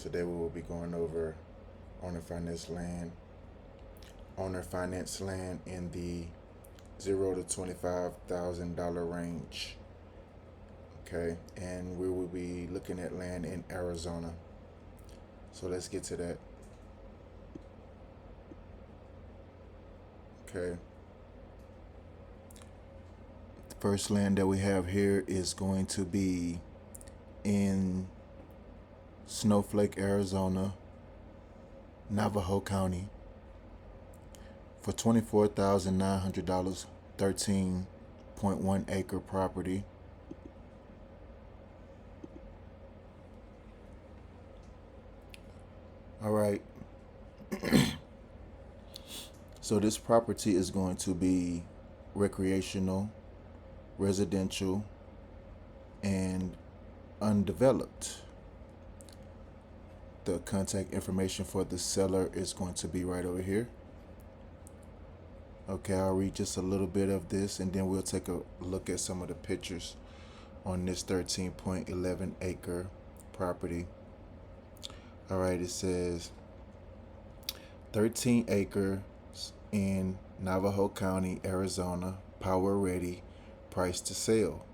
Today we will be going over owner finance land, in the $0 to $25,000 range. Okay, and we will be looking at land in Arizona. So let's get to that. Okay. The first land that we have here is going to be in Snowflake, Arizona, Navajo County, for $24,900, 13.1 acre property. All right. So this property is going to be recreational, residential, and undeveloped. The contact information for the seller is going to be right over here. Okay, I'll read just a little bit of this and then we'll take a look at some of the pictures on this 13.11 acre property. All right, it says 13 acres in Navajo County, Arizona, power ready, price to sale.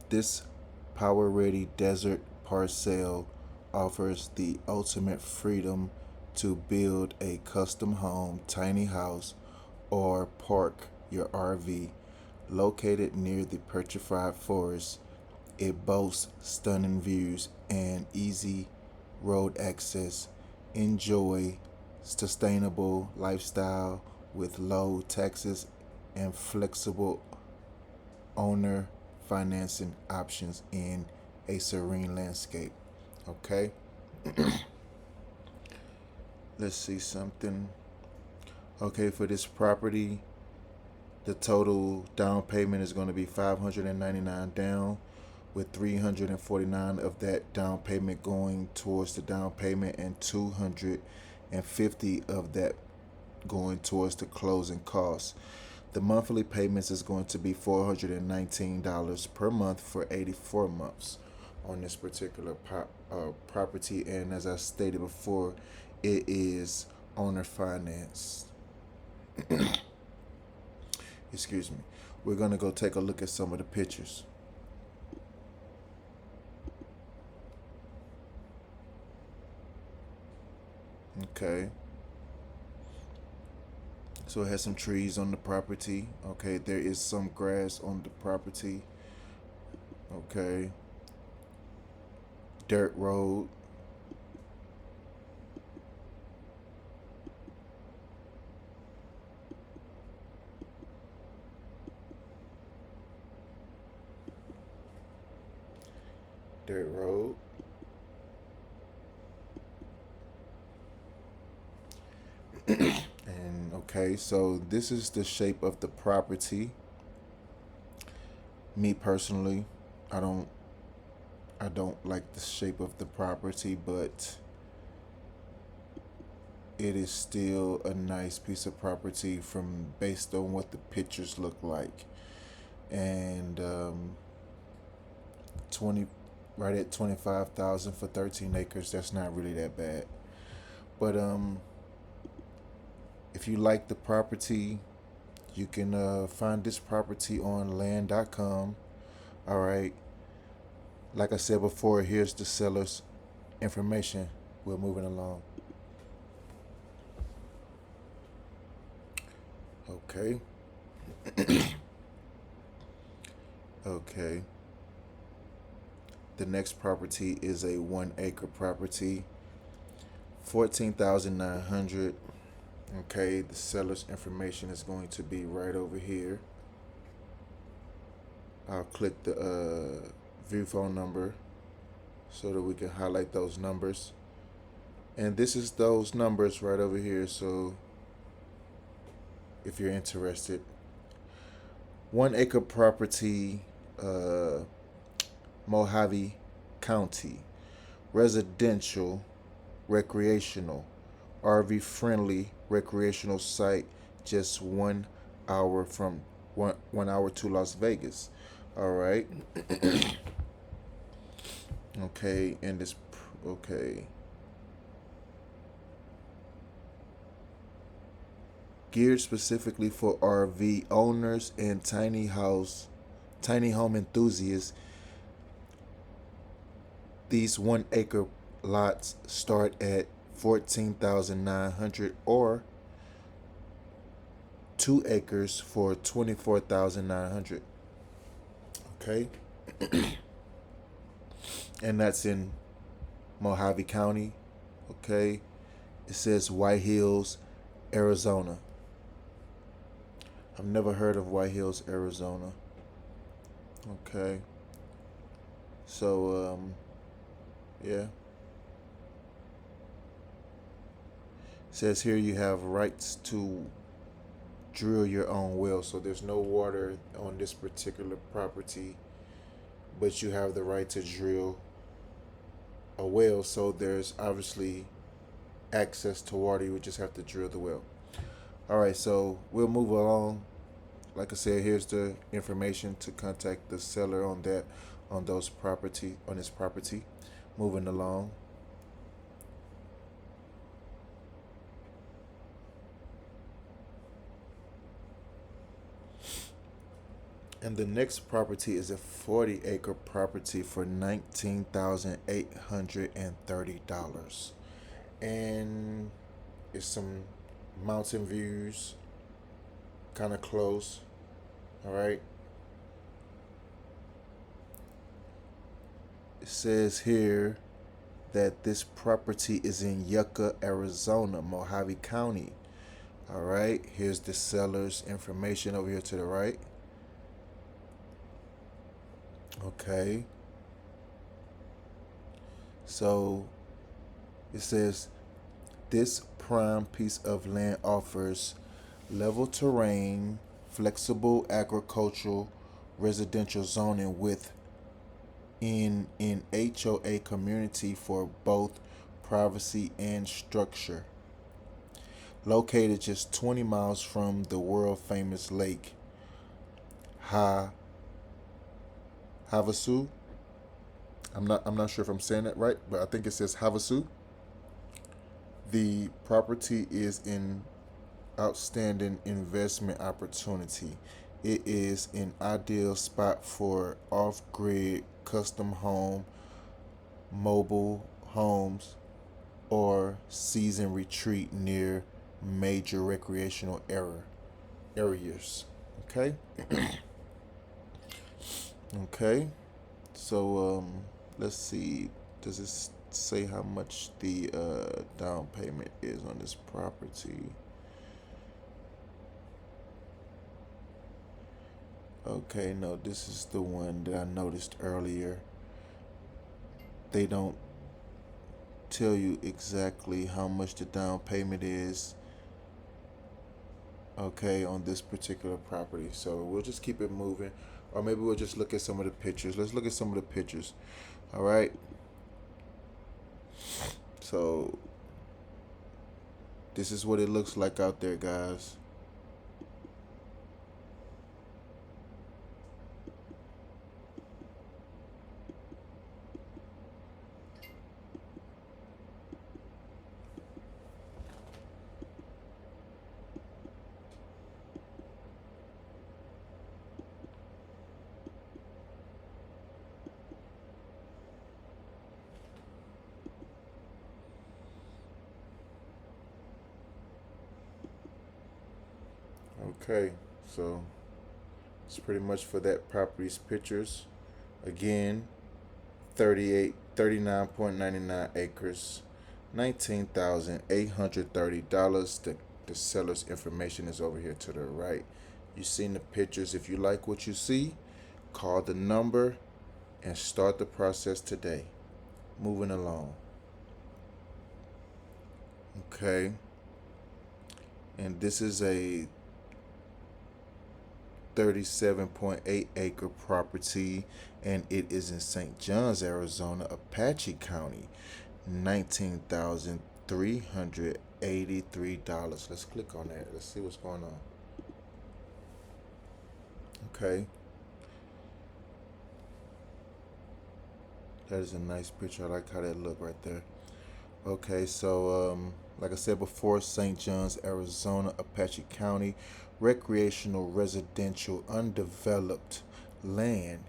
This power ready desert parcel offers the ultimate freedom to build a custom home, tiny house, or park your RV. Located near the Petrified Forest, it boasts stunning views and easy road access. Enjoy sustainable lifestyle with low taxes and flexible owner financing options in a serene landscape. Okay. Let's see something. Okay, for this property, the total down payment is going to be $599 down, with $349 of that down payment going towards the down payment and $250 of that going towards the closing costs. The monthly payments is going to be $419 per month for 84 months on this particular property. And as I stated before, it is owner finance. Excuse me. We're going to go take a look at some of the pictures. Okay. So it has some trees on the property. Okay, there is some grass on the property. Okay. Dirt road. Dirt road. And okay, so this is the shape of the property. Me personally, I don't I don't like the shape of the property, but it is still a nice piece of property from based on what the pictures look like. And 20 right at 25,000 for 13 acres, that's not really that bad. But if you like the property, you can find this property on land.com. All right. Like I said before, here's the seller's information. We're moving along. Okay. Okay. The next property is a 1 acre property, 14,900. Okay, the seller's information is going to be right over here. I'll click the view phone number so that we can highlight those numbers. And this is those numbers right over here. So if you're interested, 1 acre property, Mojave County, residential, recreational, RV friendly recreational site, just 1 hour from 1 hour to Las Vegas. All right. Okay, and this Okay. Geared specifically for RV owners and tiny home enthusiasts. These 1 acre lots start at 14,900 or 2 acres for 24,900. Okay, and that's in Mojave County. Okay, it says White Hills, Arizona. I've never heard of White Hills, Arizona. Okay, so yeah, it says here you have rights to drill your own well. So there's no water on this particular property, but you have the right to drill a well. So there's obviously access to water. You would just have to drill the well. All right, so we'll move along. Like I said, here's the information to contact the seller on that, on this property. Moving along. And the next property is a 40-acre property for $19,830. And it's some mountain views, kind of close. All right. It says here that this property is in Yucca, Arizona, Mojave County. All right. Here's the seller's information over here to the right. Okay. So it says this prime piece of land offers level terrain, flexible agricultural residential zoning with in HOA community for both privacy and structure. Located just 20 miles from the world famous lake Ha Havasu. I'm not sure if I'm saying that right, but I think it says Havasu. The property is an outstanding investment opportunity. It is an ideal spot for off-grid custom home, mobile homes, or season retreat near major recreational areas. Okay? Okay. So let's see. Does it say how much the down payment is on this property? Okay, no, this is the one that I noticed earlier. They don't tell you exactly how much the down payment is, okay, on this particular property. So we'll just keep it moving. Or maybe we'll just look at some of the pictures. Let's look at some of the pictures. All right. So this is what it looks like out there, guys. Okay, so it's pretty much for that property's pictures. Again, 39.99 acres, $19,830. The seller's information is over here to the right. You've seen the pictures. If you like what you see, call the number and start the process today. Moving along. Okay. And this is a 37.8 acre property, and it is in St. Johns, Arizona, Apache County. $19,383. Let's click on that. Let's see what's going on. Okay. That is a nice picture. I like how that look right there. Okay, so like I said before, St. John's, Arizona, Apache County, recreational, residential, undeveloped land.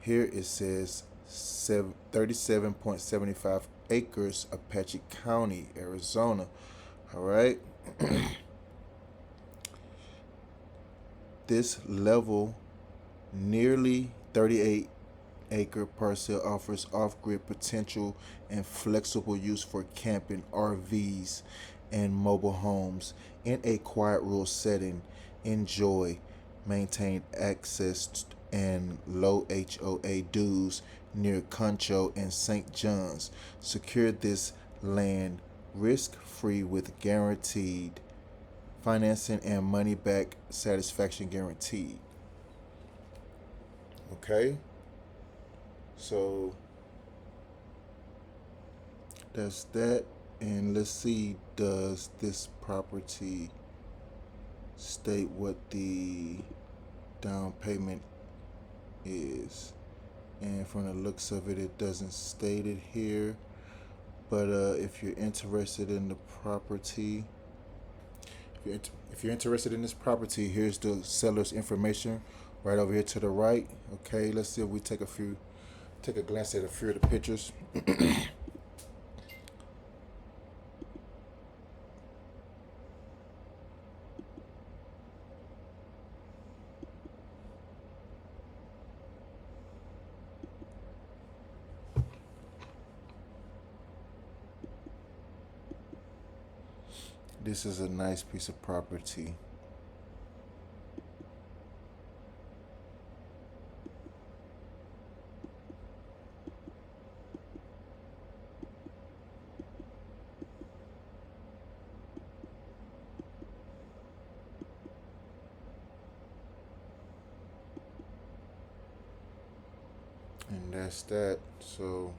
Here it says 37.75 acres, Apache County, Arizona. All right. This level, nearly 38-acre parcel offers off-grid potential and flexible use for camping, RVs, and mobile homes in a quiet rural setting. Enjoy maintained access and low HOA dues near Concho and St. John's. Secure this land risk-free with guaranteed financing and money back satisfaction guaranteed. Okay, so that's that. And let's see, does this property state what the down payment is? And from the looks of it, it doesn't state it here. But if you're interested in the property, if you're interested in this property, here's the seller's information right over here to the right. Okay, let's see if we take a glance at a few of the pictures. This is a nice piece of property. And that's that. So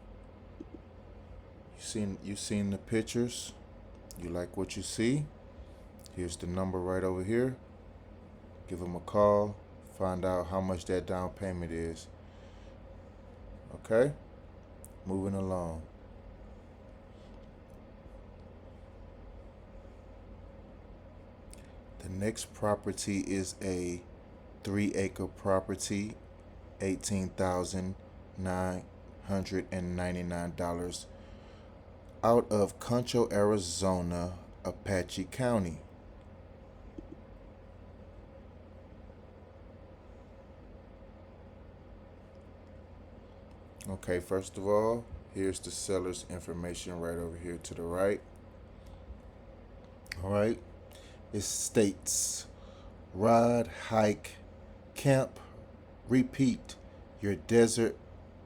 you seen the pictures. You like what you see? Here's the number right over here. Give them a call. Find out how much that down payment is. Okay? Moving along. The next property is a 3-acre property, $18,999 out of Concho, Arizona, Apache County. Okay, first of all, here's the seller's information right over here to the right. All right, it states ride, hike, camp, repeat. Your desert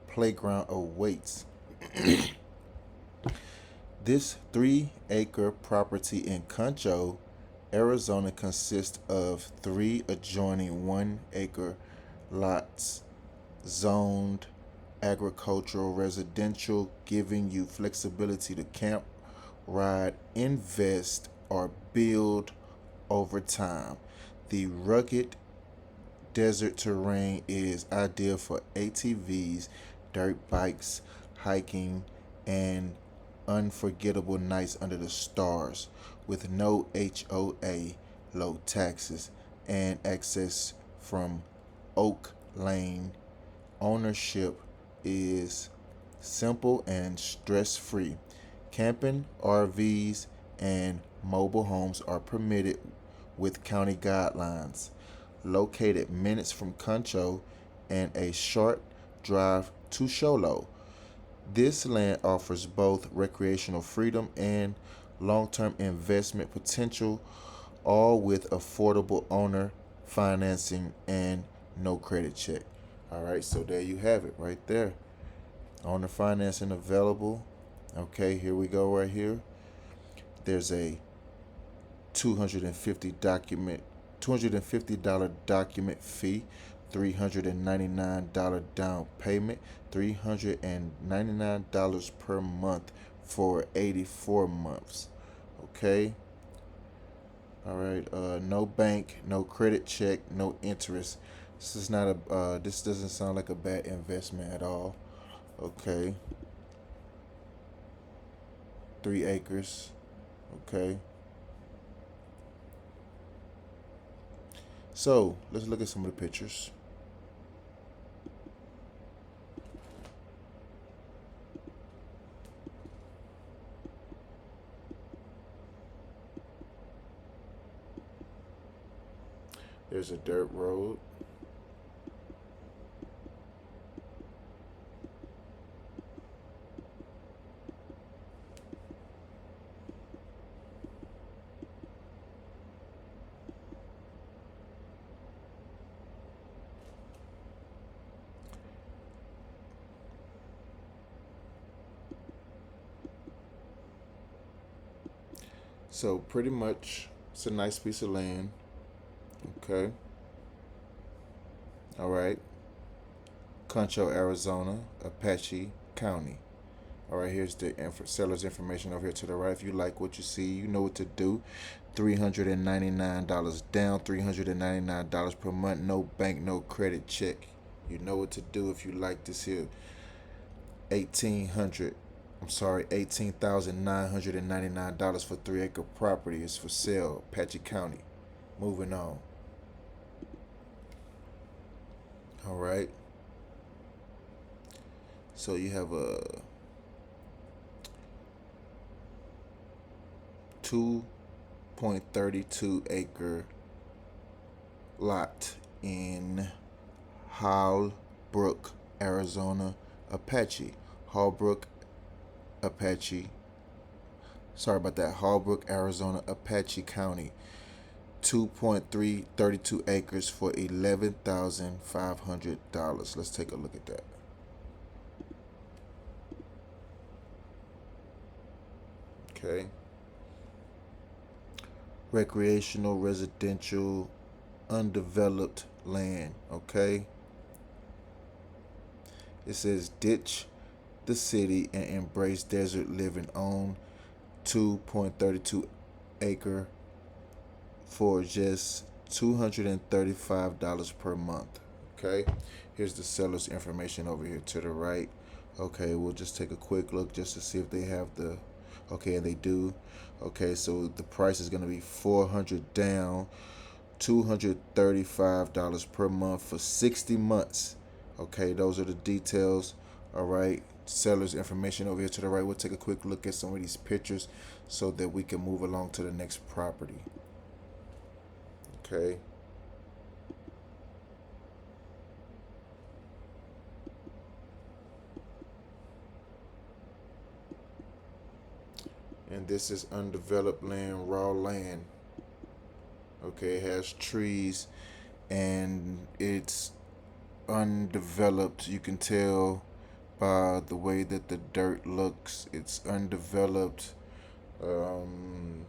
playground awaits. This 3-acre property in Concho, Arizona consists of 3 adjoining 1-acre lots zoned agricultural residential, giving you flexibility to camp, ride, invest, or build over time. The rugged desert terrain is ideal for ATVs, dirt bikes, hiking, and unforgettable nights under the stars with no HOA, low taxes, and access from Oak Lane. Ownership is simple and stress free. Camping, RVs, and mobile homes are permitted with county guidelines. Located minutes from Concho and a short drive to Sholo. This land offers both recreational freedom and long term investment potential, all with affordable owner financing and no credit check. All right, so there you have it right there. Owner financing available. Okay, here we go right here. There's a 250 document $250 document fee, $399 down payment, $399 per month for 84 months. Okay. All right. No bank, no credit check, no interest. This is not a. This doesn't sound like a bad investment at all. Okay, 3 acres. Okay, so let's look at some of the pictures. There's a dirt road. So pretty much, it's a nice piece of land. Okay. All right. Concho, Arizona, Apache County. All right, here's the seller's information over here to the right. If you like what you see, you know what to do. $399 down, $399 per month. No bank, no credit check. You know what to do if you like this here. 1800 I'm sorry, $18,999 for 3 acre property is for sale, Apache County. Moving on. All right. So you have a 2.32 acre lot in Hallbrook, Arizona, Apache. Hallbrook, Apache. Sorry about that. Hallbrook, Arizona, Apache County. 2.332 acres for $11,500. Let's take a look at that. Okay. Recreational, residential, undeveloped land. Okay. It says ditch the city and embrace desert living on 2.32 acre for just $235 per month. Okay, here's the seller's information over here to the right. Okay, we'll just take a quick look just to see if they have the, okay, and they do. Okay, so the price is going to be 400 down, $235 per month for 60 months. Okay, those are the details. All right, seller's information over here to the right. We'll take a quick look at some of these pictures so that we can move along to the next property. Okay. And this is undeveloped land, raw land. Okay, it has trees and it's undeveloped. You can tell by the way that the dirt looks. It's undeveloped. Um,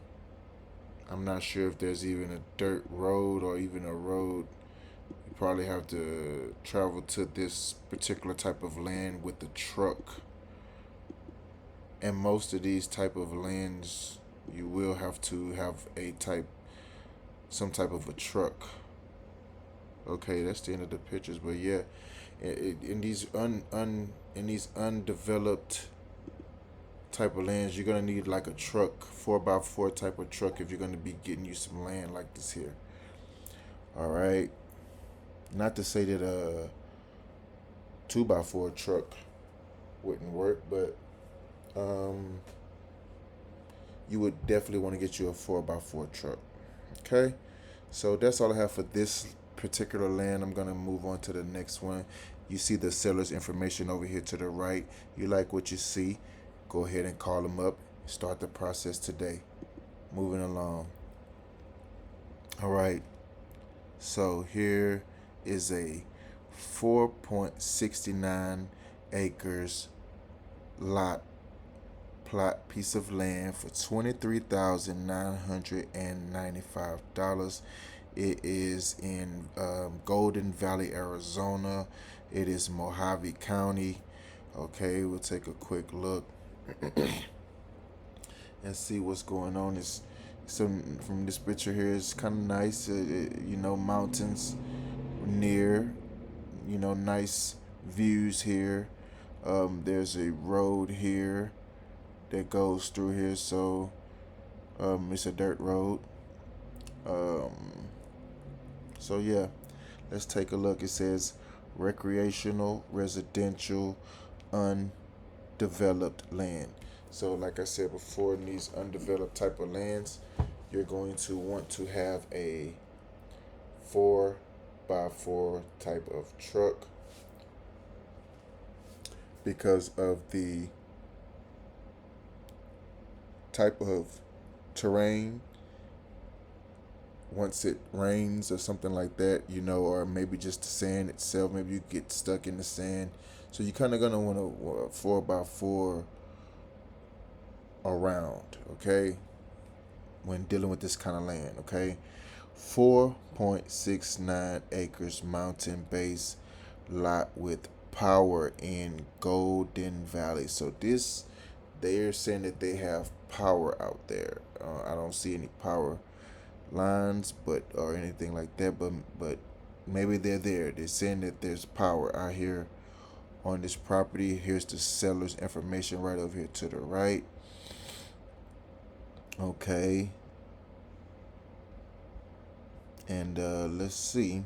I'm not sure if there's even a dirt road or even a road. You probably have to travel to this particular type of land with the truck. And most of these type of lands, you will have to have some type of a truck. Okay, that's the end of the pictures. But yeah, in these in these undeveloped type of lands, you're gonna need like a truck, 4x4 type of truck, if you're gonna be getting you some land like this here. All right. Not to say that a 2x4 truck wouldn't work, but um, you would definitely want to get you a 4x4 truck. Okay. So that's all I have for this particular land. I'm gonna move on to the next one. You see the seller's information over here to the right. You like what you see, go ahead and call them up. Start the process today. Moving along. All right. So here is a 4.69 acres lot plot piece of land for $23,995. It is in Golden Valley, Arizona. It is Mojave County. Okay, we'll take a quick look and see what's going on. It's some from this picture here. It's kind of nice. Mountains near. Nice views here. There's a road here that goes through here, so it's a dirt road. Um, so yeah, let's take a look. It says recreational, residential, undeveloped land. So, like I said before, in these undeveloped type of lands, you're going to want to have a 4x4 type of truck because of the type of terrain. Once it rains or something like that, or maybe just the sand itself, maybe you get stuck in the sand. So you're kind of gonna want a 4x4 around, okay, when dealing with this kind of land, okay. 4.69 acres mountain base lot with power in Golden Valley. So this, they're saying that they have power out there. I don't see any power lines, but or anything like that. But maybe they're there. They're saying that there's power out here on this property. Here's the seller's information right over here to the right. Okay. And let's see.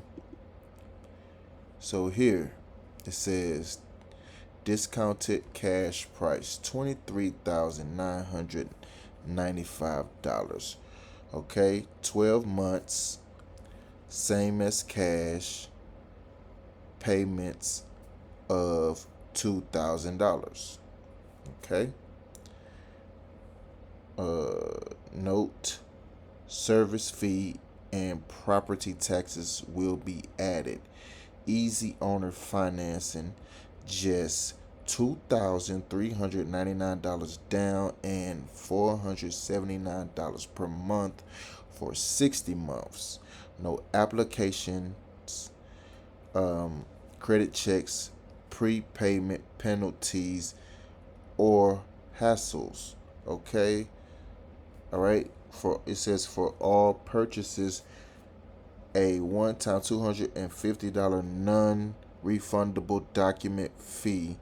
So here it says discounted cash price $23,995. Okay, 12 months, same as cash, payments of $2,000. Okay. Note, service fee and property taxes will be added. Easy owner financing, just $2,399 down and $479 per month for 60 months. No applications, credit checks, prepayment penalties, or hassles. Okay. All right. For it says for all purchases, a one-time $250 non-refundable document fee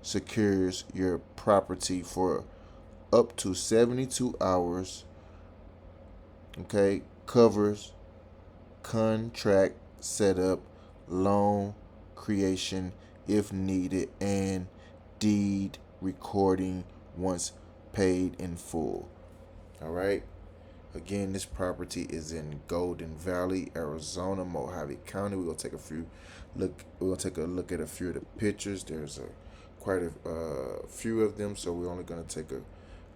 secures your property for up to 72 hours. Okay, covers contract setup, loan creation if needed, and deed recording once paid in full. All right. Again, this property is in Golden Valley, Arizona, Mojave County. We're gonna take a few look. We're gonna take a look at a few of the pictures. There's quite a few of them, so we're only gonna take a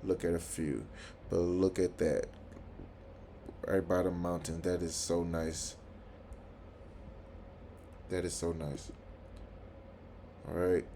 look at a few. But look at that, right by the mountain. That is so nice. That is so nice. All right.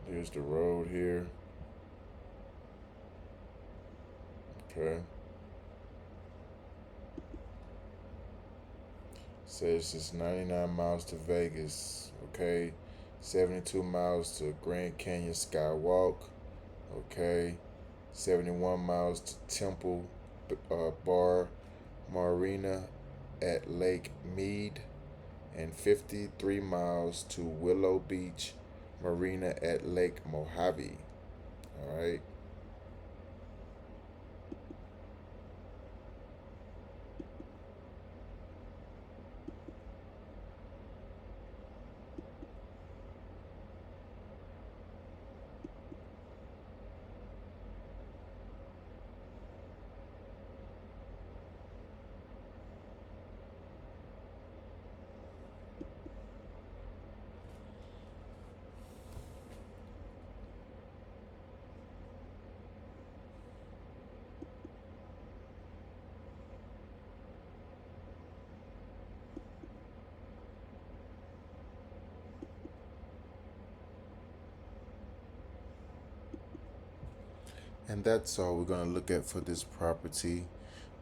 There's the road here. Okay. Says it's 99 miles to Vegas. Okay. 72 miles to Grand Canyon Skywalk. Okay. 71 miles to Temple Bar Marina at Lake Mead, and 53 miles to Willow Beach Marina at Lake Mojave. All right. And that's all we're gonna look at for this property.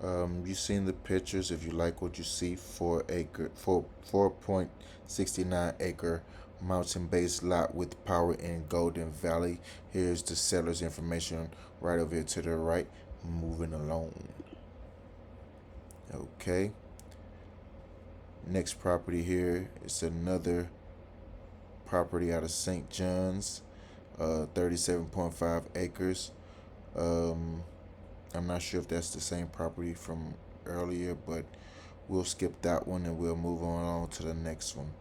You've seen the pictures. If you like what you see, 4.69 acre mountain-based lot with power in Golden Valley. Here's the seller's information right over here to the right. Moving along. Okay. Next property here is another property out of St. John's, 37.5 acres. I'm not sure if that's the same property from earlier, but we'll skip that one and we'll move on to the next one.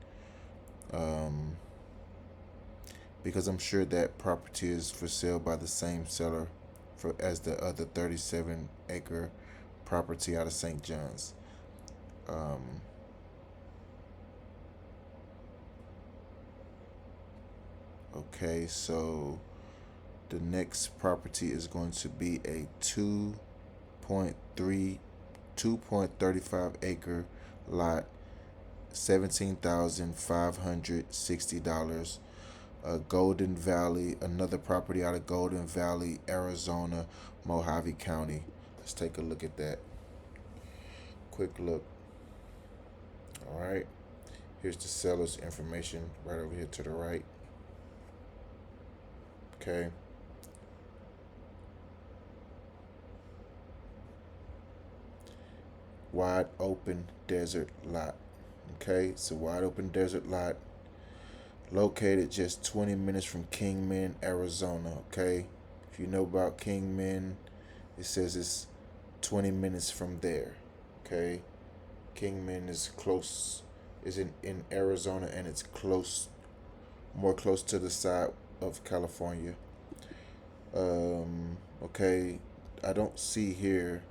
Because I'm sure that property is for sale by the same seller as the other 37-acre property out of St. John's. Okay, so the next property is going to be a 2.35 acre lot, $17,560. Golden Valley, another property out of Golden Valley, Arizona, Mojave County. Let's take a look at that. Quick look. All right. Here's the seller's information right over here to the right. Okay. Wide open desert lot. Okay, it's a wide open desert lot located just 20 minutes from Kingman, Arizona. Okay, if you know about Kingman, it says it's 20 minutes from there. Okay, Kingman is close, is in Arizona, and it's more close to the side of California. Okay, I don't see here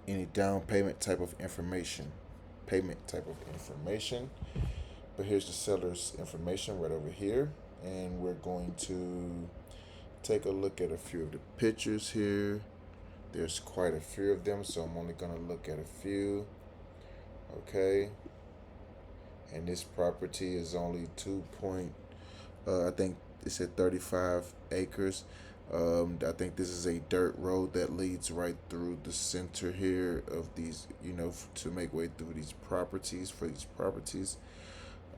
any down payment type of information. But here's the seller's information right over here. And we're going to take a look at a few of the pictures here. There's quite a few of them, so I'm only going to look at a few. Okay. And this property is only I think it said 35 acres. I think this is a dirt road that leads right through the center here of these, to make way through these properties,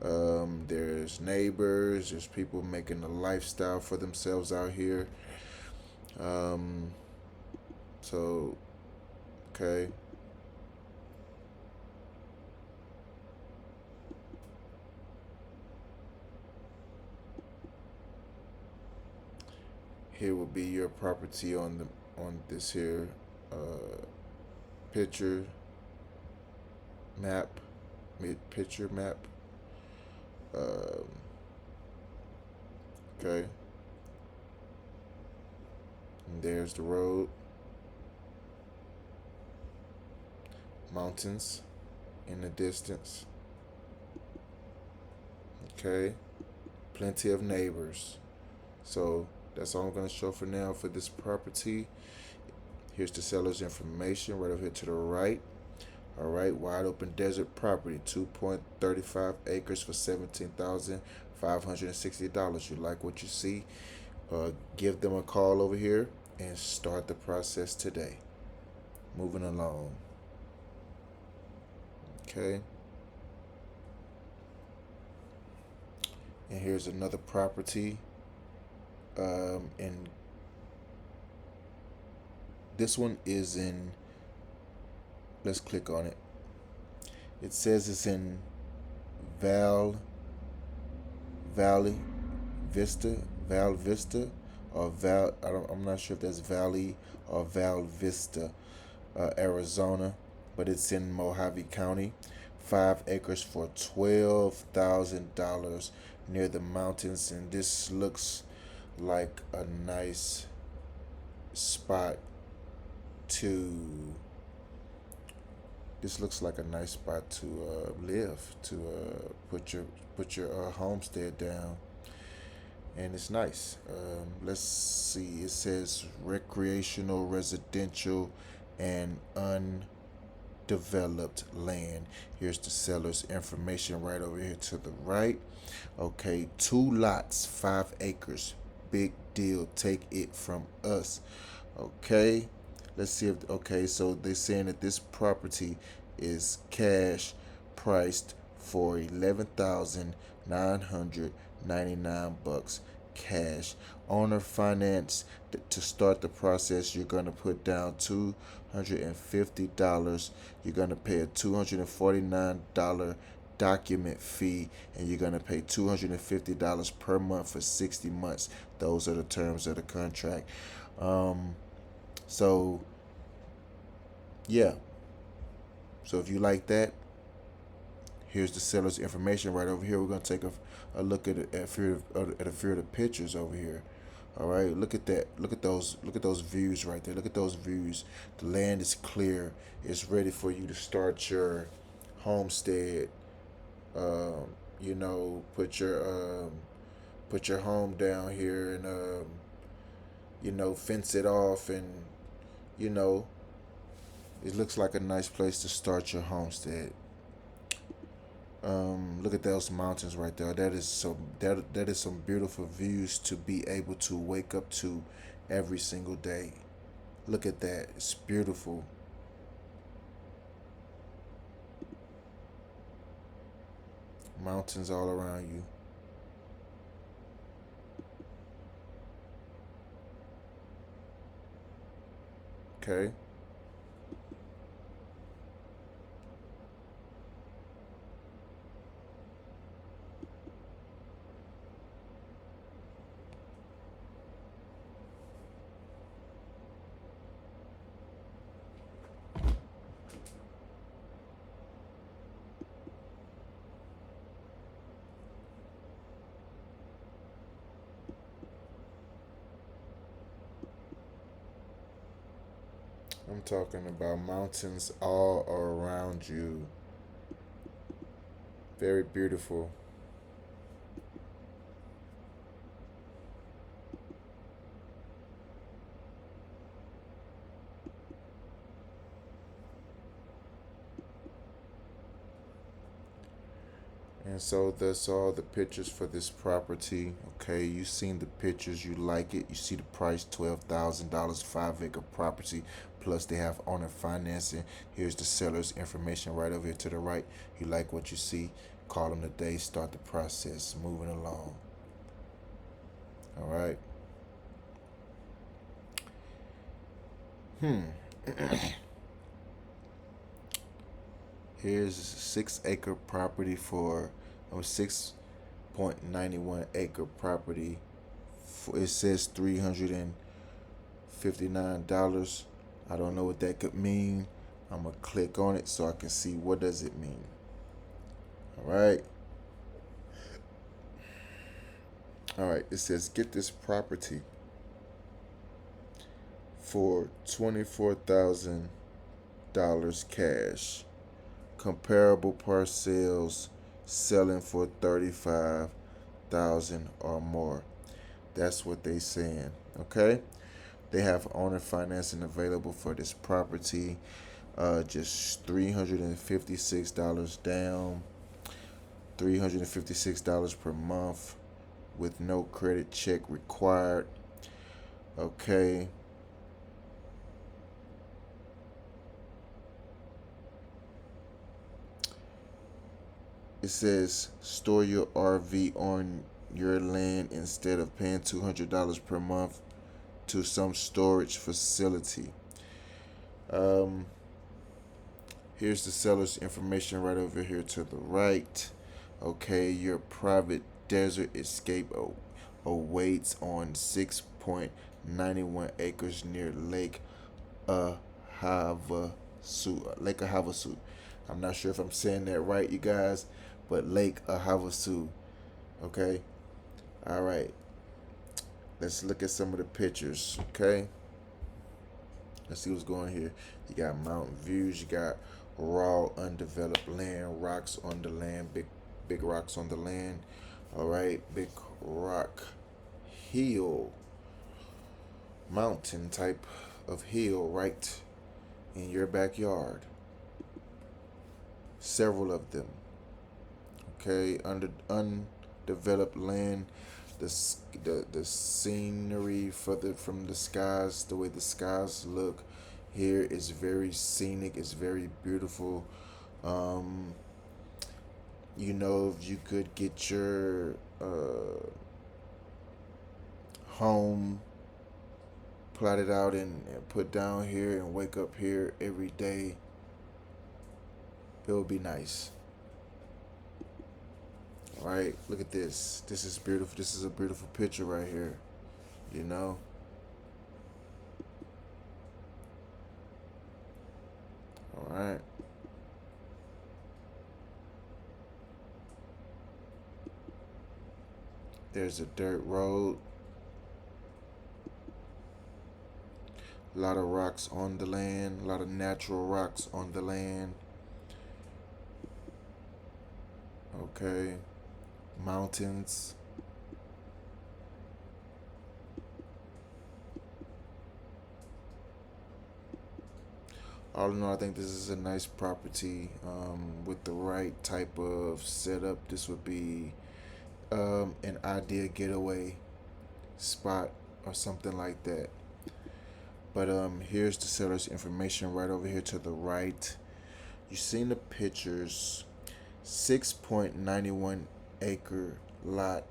there's neighbors, there's people making a lifestyle for themselves out here. So, okay. Here will be your property on this here picture map. Okay. And there's the road. Mountains in the distance. Okay. Plenty of neighbors. So that's all I'm going to show for now for this property. Here's the seller's information right over here to the right. All right, wide open desert property, 2.35 acres for $17,560. You like what you see? Give them a call over here and start the process today. Moving along. Okay. And here's another property. And this one is in, let's click on it. It says it's in Val Vista, or I'm not sure if that's Valley or Val Vista, Arizona, but it's in Mojave County. 5 acres for $12,000 near the mountains, and this looks like a nice spot to live, to put your homestead down, and it's nice. Let's see, it says recreational, residential, and undeveloped land. Here's the seller's information right over here to the right. Okay, 2 lots, 5 acres, big deal. Take it from us. Okay. Let's see if okay. So they're saying that this property is cash priced for $11,999 cash. Owner finance. To start the process, you're gonna put down $250. You're gonna pay a $249 document fee, and you're gonna pay $250 per month for 60 months. Those are the terms of the contract. Um, so yeah. So if you like that, here's the seller's information right over here. We're gonna take a look at a few of the pictures over here. All right, look at that. Look at those views right there. Look at those views. The land is clear. It's ready for you to start your homestead. Um, put your home down here and fence it off, and you know it looks like a nice place to start your homestead. Look at those mountains right there. That is some beautiful views to be able to wake up to every single day. Look at that. It's beautiful. Mountains all around you. Okay. I'm talking about mountains all around you. Very beautiful. And so that's all the pictures for this property. Okay, you seen the pictures, you like it. You see the price, $12,000, 5 acre property. Plus they have owner financing. Here's the seller's information right over here to the right. You like what you see, call them today, start the process, moving along. All right. Hmm. Here's a 6 acre property for 6.91 acre property. It says $359. I don't know what that could mean. I'm gonna click on it so I can see what does it mean. All right. All right. It says get this property for $24,000 cash. Comparable parcels selling for 35,000 or more. That's what they saying. Okay. They have owner financing available for this property. Just $356 down, $356 per month with no credit check required. Okay. It says store your RV on your land instead of paying $200 per month to some storage facility. Um, Here's the seller's information right over here to the right. Okay, your private desert escape awaits on 6.91 acres near Lake Havasu. Lake Havasu. I'm not sure if I'm saying that right, you guys, but Lake Havasu. Okay. All right. Let's look at some of the pictures. Okay. Let's see what's going here. You got mountain views. You got raw, undeveloped land, rocks on the land, big rocks on the land. All right, big rock hill, mountain type of hill right in your backyard. Several of them. Okay, under undeveloped land. the scenery from the skies, the way the skies look here is very scenic. It's very beautiful. Um, if you could get your home plotted out and put down here and wake up here every day, it would be nice. All right, look at this. This is beautiful. This is a beautiful picture right here. You know. All right. There's a dirt road. A lot of rocks on the land. A lot of natural rocks on the land. Okay. Mountains. All in all, I think this is a nice property with the right type of setup. This would be an ideal getaway spot or something like that. But here's the seller's information right over here to the right. You've seen the pictures. 6.91 acre lot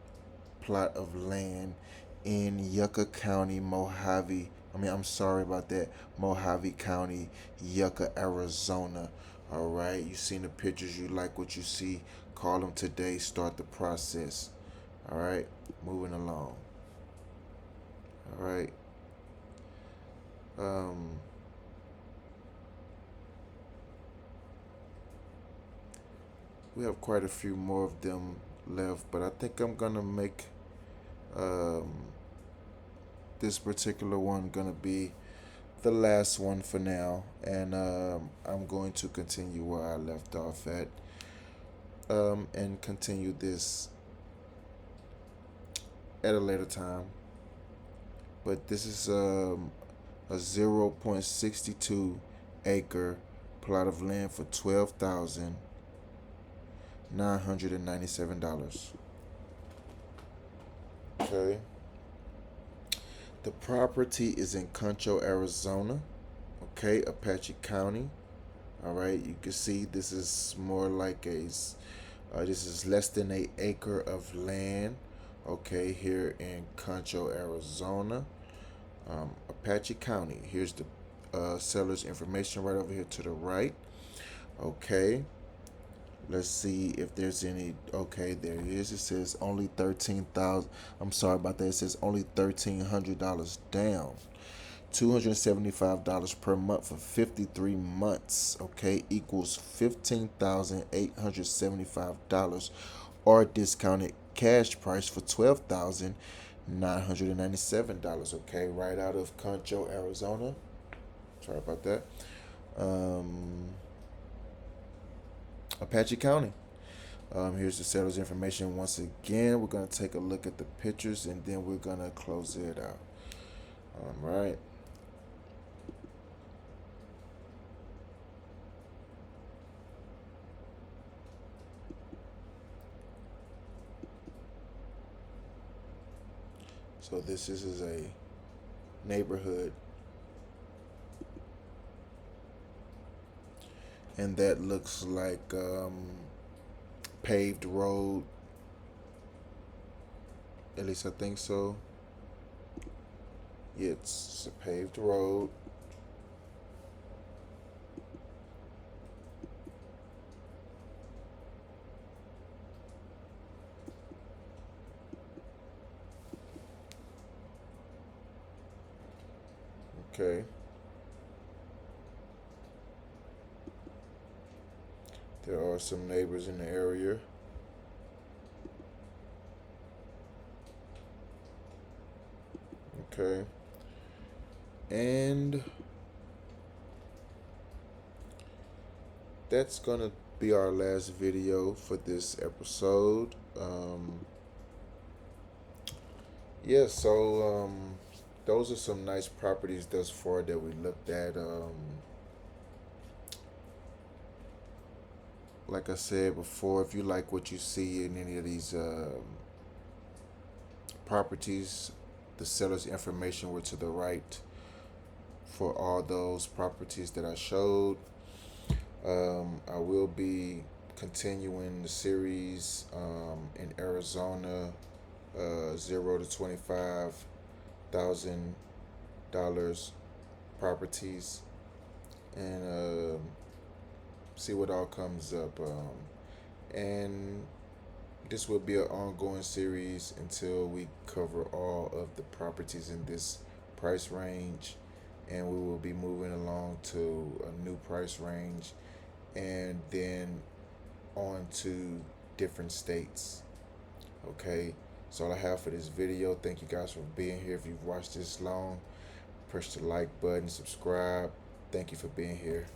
plot of land in Yucca County, Mojave. I'm sorry about that. Mojave County, Yucca, Arizona. All right. You seen the pictures. You like what you see. Call them today. Start the process. All right. Moving along. All right. Um, we have quite a few more of them left, but I think I'm gonna make um, this particular one gonna be the last one for now, and I'm going to continue where I left off at, and continue this at a later time. But this is a 0.62 acre plot of land for $12,997. Okay. The property is in Concho, Arizona. Okay, Apache County. All right, you can see this is more like this is less than an acre of land. Okay, here in Concho, Arizona, Apache County. Here's the seller's information right over here to the right. Okay, let's see if there's any. Okay, there it is. It says only 13,000. I'm sorry about that. It says only $1,300 down. $275 per month for 53 months. Okay, equals $15,875, or discounted cash price for $12,997. Okay, right out of Concho, Arizona. Sorry about that. Um, Apache County. Here's the seller's information once again. We're gonna take a look at the pictures and then we're gonna close it out. All right. So this is a neighborhood, and that looks like paved road. At least I think so. Yeah, it's a paved road. Okay. There are some neighbors in the area. Okay. And that's gonna be our last video for this episode. Yeah, so those are some nice properties thus far that we looked at. Like I said before, if you like what you see in any of these properties. The seller's information were to the right for all those properties that I showed. I will be continuing the series in Arizona, 0 to $25,000 properties, and see what all comes up. And this will be an ongoing series until we cover all of the properties in this price range, and we will be moving along to a new price range, and then on to different states. Okay, that's all I have for this video. Thank you guys for being here. If you've watched this long, press the like button, subscribe. Thank you for being here.